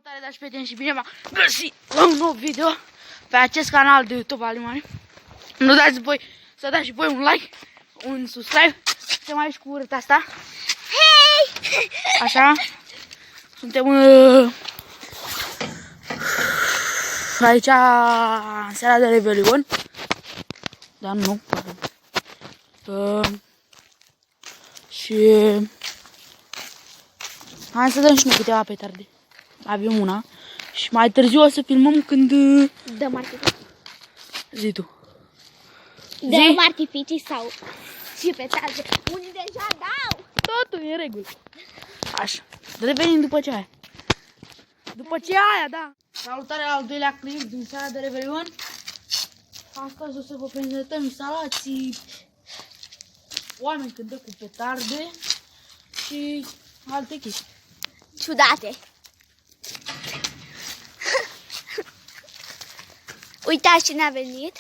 Salutare, dragi prieteni, și bine v-am găsit la un nou video pe acest canal de YouTube al lui. Nu dați voi să dați și voi un like, un subscribe. Suntem aici cu urâta asta. Hei! Așa. Suntem aici în seara de Revelion. Dar nu, și hai să dăm și noi câteva petarde. Avem una. Și mai târziu o să filmăm când dăm artificii. Zi tu. Dăm artificii sau și petarde. Unii deja dau. Totul e în regulă. Așa. Revenim după ce aia. După ce aia, da. Salutare la al doilea clip din seara de Revelion. Astăzi o să vă prezentăm instalații, oameni cântă cu petarde și alte chestii ciudate. Uitați cine a venit.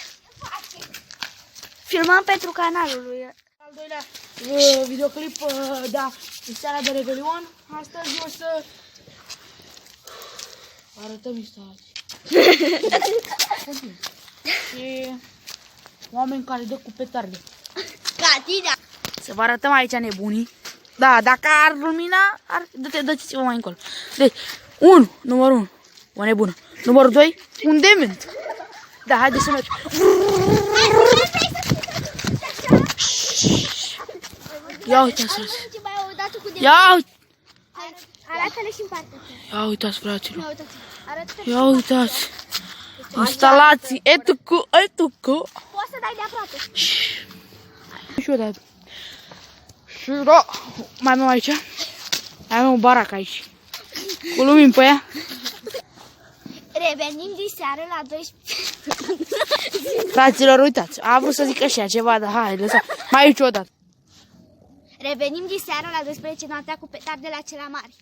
Filmăm pentru canalul lui. Al doilea videoclip, da, din seara de Revelion. Astăzi o să arătăm instalații. Și oameni care dă cu petarde. Ca tine. Să vă arătăm aici nebunii. Da, dacă ar lumina, dă-ți-vă mai încolo. Deci, numărul 1, o nebună. Numărul 2, un dement. Da, haideți să mergem. Ia uitați, ia uitați. Arată-le și în partea. Ia uitați, fraților. Arată-le. Ia uitați. Instalații, etucu. Poți să dai de aproape. Și eu, da. Și da, mai avem aici. Mai avem un barac aici. Cu lumini pe ea. Revenim din seară la 12. Fraților, uitați, a vrut să zic așa ceva, dar hai, lăsa. Mai aici o dată. Revenim din seară la 12 noaptea cu petarde la cele mari.